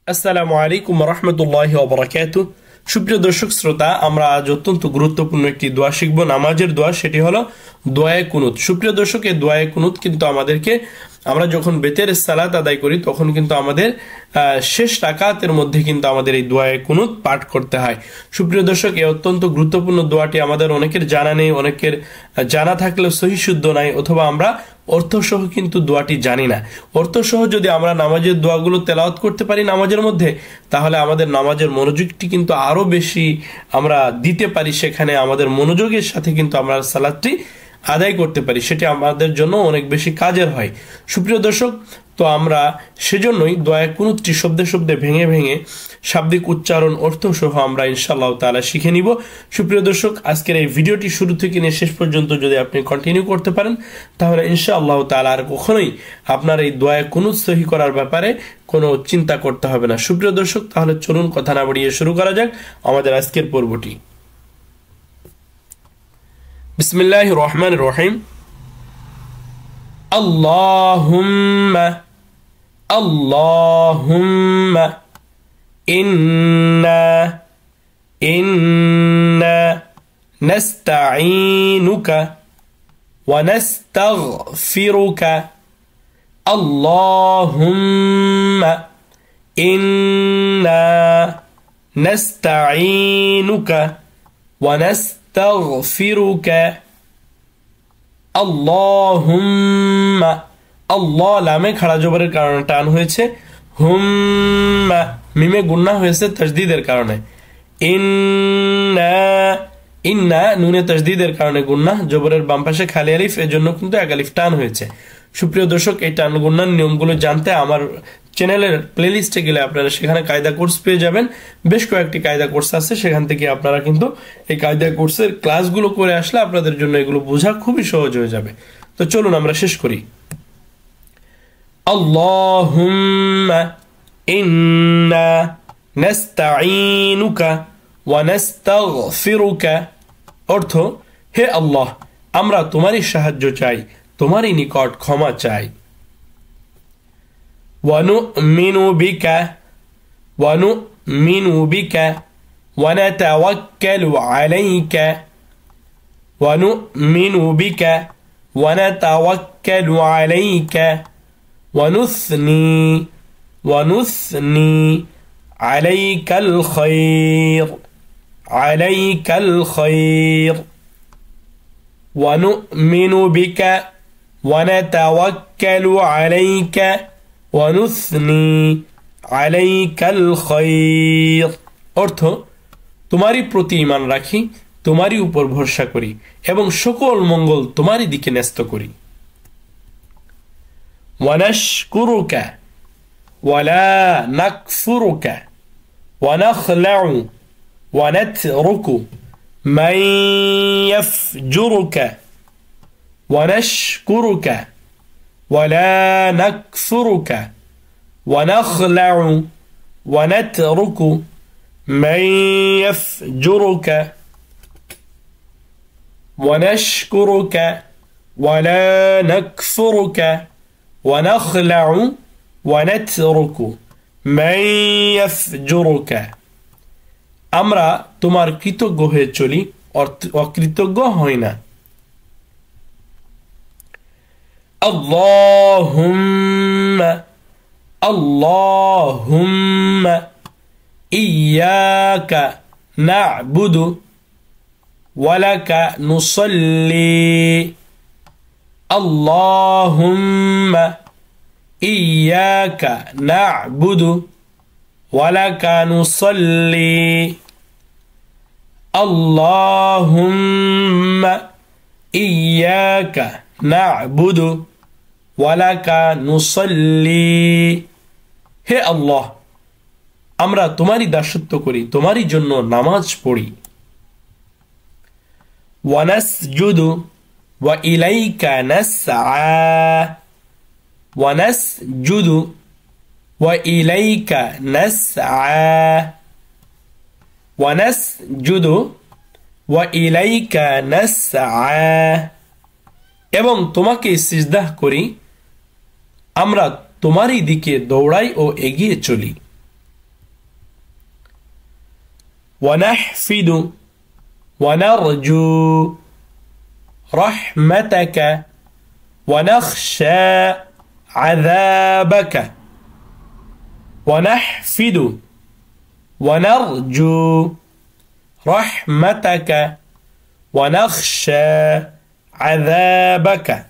আসসালামু আলাইকুম রহমতুল্লাহি ওয়া বারাকাতুহু। সুপ্রিয় দর্শক শ্রোতা, আমরা আজ অত্যন্ত গুরুত্বপূর্ণ একটি দোয়া শিখব, নামাজের দোয়া। সেটি হলো দোয়ায়ে কুনুত। সুপ্রিয় দর্শক, এই দোয়ায়ে কুনুত কিন্তু আমাদেরকে, আমরা যখন বেতের সালাত আদায় করি তখন কিন্তু আমাদের শেষ রাকাতের মধ্যে কিন্তু আমাদের এই দোয়ায়ে কুনুত পাঠ করতে হয়। সুপ্রিয় দর্শক, এই অত্যন্ত গুরুত্বপূর্ণ দোয়াটি আমাদের অনেকের জানা নেই, অনেকের জানা থাকলেও সহি শুদ্ধ নাই, অথবা আমরা অর্থসহ কিন্তু দোয়াটি জানি না। অর্থসহ যদি আমরা নামাজের দোয়াগুলো তেলাওয়াত করতে পারি নামাজের মধ্যে, তাহলে আমাদের নামাজের মনোযোগটি কিন্তু আরো বেশি আমরা দিতে পারি, সেখানে আমাদের মনোযোগের সাথে কিন্তু আমরা সালাতটি আদায় করতে পারি, সেটি আমাদের জন্য অনেক বেশি কাজের হয়। সুপ্রিয় দর্শক, তো আমরা সেজন্যই দোয়ায়ে কুনুতটি শব্দে শব্দে ভেঙে ভেঙে শাব্দিক উচ্চারণ অর্থ সহ আমরা ইনশাআল্লাহ তাআলা শিখে নিব। সুপ্রিয় দর্শক, আজকের এই ভিডিওটি শুরু থেকে নিয়ে শেষ পর্যন্ত যদি আপনি কন্টিনিউ করতে পারেন, তাহলে ইনশাআল্লাহ তাআলা আর কখনোই আপনার এই দোয়ায়ে কুনুত সহি করার ব্যাপারে কোনো চিন্তা করতে হবে না। সুপ্রিয় দর্শক, তাহলে চলুন কথা না বাড়িয়ে শুরু করা যাক আমাদের আজকের পর্বটি। বিসমিল্লাহির রহমানির রহিম। আল্লাহুম্মা আল্লাহুম্মা ইন্না নাস্তাঈনুকা ওয়া নাস্তাগফিরুকা। আল্লাহুম্মা ইন্না নাস্তাঈনুকা ওয়া নাস্তাগফিরুকা। আল্লাহুম্মা, আল্লাহ লামে খাড়া জবরের কারণে টান হয়েছে, হুম্মা মিমে গুন্না হয়েছে তাজদীদের কারণে। ইন্না, ইন্না নুনে তাজদীদের কারণে গুন্না, জবরের বাম পাশে খালি আলিফ, এজন্য কিন্তু এক আলিফ টান হয়েছে। সুপ্রিয় দর্শক, এই টান গুন্নার নিয়মগুলো জানতে আমার চ্যানেলের প্লেলিস্টে গেলে আপনারা সেখানে কায়দা কোর্স পেয়ে যাবেন। বেশ কয়েকটি কায়দা কোর্স আছে, সেখান থেকে আপনারা কিন্তু এই কায়দা কোর্সের ক্লাসগুলো করে আসলে আপনাদের জন্য এগুলো বোঝা খুবই সহজ হয়ে যাবে। তো চলুন আমরা শেষ করি। আল্লাহুম্মা ইন্না নাস্তাঈনুকা ওয়া নাস্তাগফিরুকা। অর্থ, হে আল্লাহ, আমরা তোমারই সাহায্য চাই, তোমারই নিকট ক্ষমা চাই। ওয়ানুমিনু বিকা ওয়ানুমিনু বিকা ওয়া নাতাওয়াক্কালু আলাইকা। ওয়ানুমিনু বিকা ওয়া নাতাওয়াক্কালু আলাইকা ওয়ানুসনি আলাইকাল খায়র আলাইকাল খায়র। ওয়ানুমিনু বিকা ওয়া নাতাওয়াক্কালু আলাইকা ওয়ানুসনি আলাইকাল খায়র। অর্থ, তোমারই প্রতি ঈমান রাখি, তোমারই উপর ভরসা করি এবং সকল মঙ্গল তোমারই দিকে ন্যস্ত করি। ওয়া নাশকুরুকা ওয়া লা নাকফুরুকা ওয়া নাখলাউ ওয়া নাতরুকু মান ইয়াফজুরুকা। ওয়া নাশকুরুকা ওয়া লা নাকফুরুকা ওয়া নাখলাউ ওয়া নাতরুকু মান ইয়াফজুরুকা। ওয়া নাশকুরুকা ওয়া লা নাকফুরুকা ওয়া নাখলাউ ওয়া নাতরুকু মান ইয়াফজুরুকা। আমরা তোমার কৃতজ্ঞ হয়ে চলি, অকৃতজ্ঞ হই না। আল্লাহুম্মা আল্লাহুম্মা ইয়্যাকা না'বুদু ওয়া লাকা নুসাল্লি। আল্লাহুম্মা ইয়্যাকা না'বুদু ওয়া লাকা নুসাল্লি। আল্লাহুম্মা ইয়্যাকা না'বুদু ওয়া লাকা নুসাল্লি। হে আল্লাহ, আমরা তোমারই দাসত্ব করি, তোমারই জন্য নামাজ পড়ি। ওয়া নাসজুদু ওয়া ইলাইকা নাসআ ওয়া নাসজুদু ওয়া ইলাইকা নাসআ ওয়া নাসজুদু ওয়া ইলাইকা নাসআ। এবং তোমাকে সিজদাহ করি, আমরা তোমারই দিকে দৌড়াই ও এগিয়ে চলি। ونحفد ونرجو رحمتك ونخشى عذابك ونحفد ونرجو رحمتك ونخشى عذابك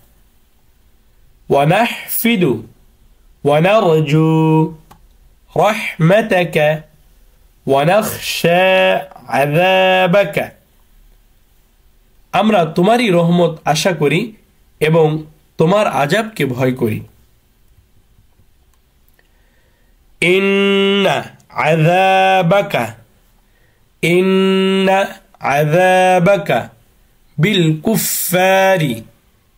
ونحفد ونرجو رحمتك ونخشى عذابك আমরা তোমারই রহমত আশা করি এবং তোমার আযাবকে ভয় করি ইন্না আযাবাকা বিল কুফফারি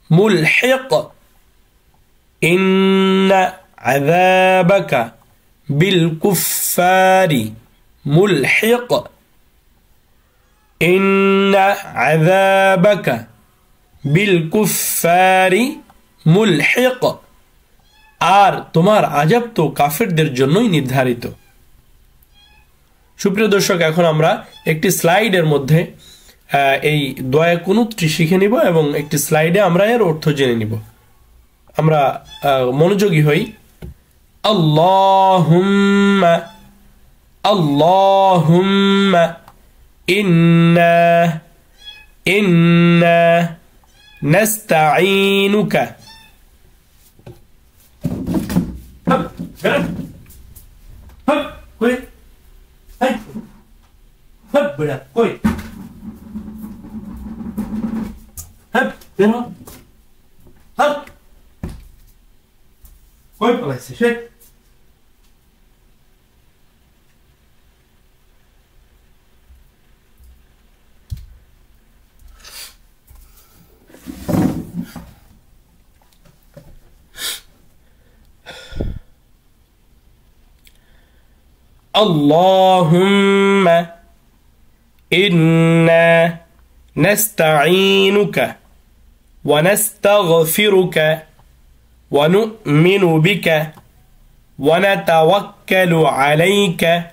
মুলহিক ইন্না আযাবাকা বিল কুফফারি মুলহিক ইন্না আযাবাকা বিল কুফফারি মুলহিক আর তোমার আযাব তো কাফেরদের জন্যই নির্ধারিত সুপ্রিয় দর্শক এখন আমরা একটি স্লাইডের মধ্যে এই দোয়া কুনুতটি শিখে নিব এবং একটি স্লাইডে আমরা এর অর্থ জেনে নিব আমরা মনোযোগী হই আল্লাহুম্মা আল্লাহুম্মা ইন্না নাস্তাঈনুকা কই হপ বড়া কই হপ বেরো হপ কই পলাইছে সে اللهم إنا نستعينك ونستغفرك ونؤمن بك ونتوكل عليك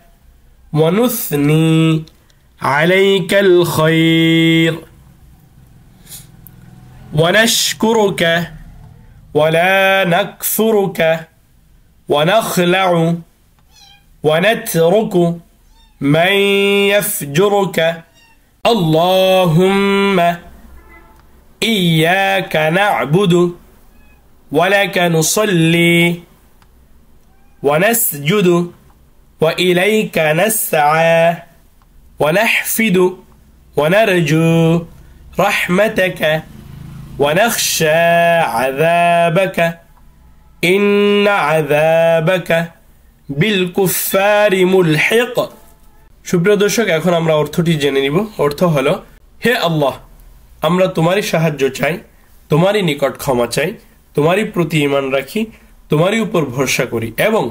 ونثني عليك الخير ونشكرك ولا نكفرك ونخلع ونترك من يفجرك اللهم إياك نعبد ولك نصلي ونسجد وإليك نسعى ونحفد ونرجو رحمتك ونخشى عذابك إن عذابك বিলকুফারি মুলহিক সুপ্রিয় দর্শক এখন আমরা অর্থটি জেনে নিব অর্থ হলো হে আল্লাহ আমরা তোমারই সাহায্য চাই তোমারই নিকট ক্ষমা চাই তোমারই প্রতি ঈমান রাখি তোমারই উপর ভরসা করি এবং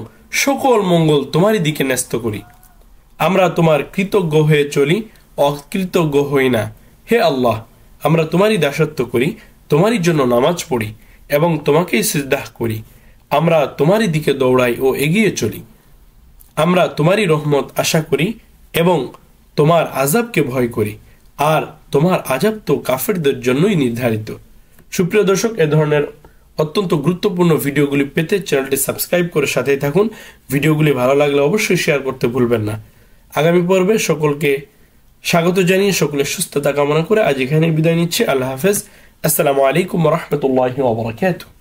সকল মঙ্গল তোমারই দিকে ন্যস্ত করি আমরা তোমার কৃতজ্ঞ হয়ে চলি অকৃতজ্ঞ হই না হে আল্লাহ আমরা তোমারই দাসত্ব করি তোমারই জন্য নামাজ পড়ি এবং তোমাকেই সিজদাহ করি আমরা তোমারই দিকে দৌড়াই ও এগিয়ে চলি আমরা তোমারই রহমত আশা করি এবং তোমার আযাবকে ভয় করি আর তোমার আযাব তো কাফেরদের জন্যই নির্ধারিত সুপ্রিয় দর্শক এই ধরনের অত্যন্ত গুরুত্বপূর্ণ ভিডিওগুলি পেতে চ্যানেলটি সাবস্ক্রাইব করে সাথেই থাকুন ভিডিওগুলি ভালো লাগলে অবশ্যই শেয়ার করতে ভুলবেন না আগামী পর্বে সকলকে স্বাগত জানিয়ে সকলের সুস্থতা কামনা করে আজ এখানেই বিদায় নিচ্ছি আল্লাহ হাফেজ আসসালামু আলাইকুম ওয়া রাহমাতুল্লাহি ওয়া বারাকাতুহু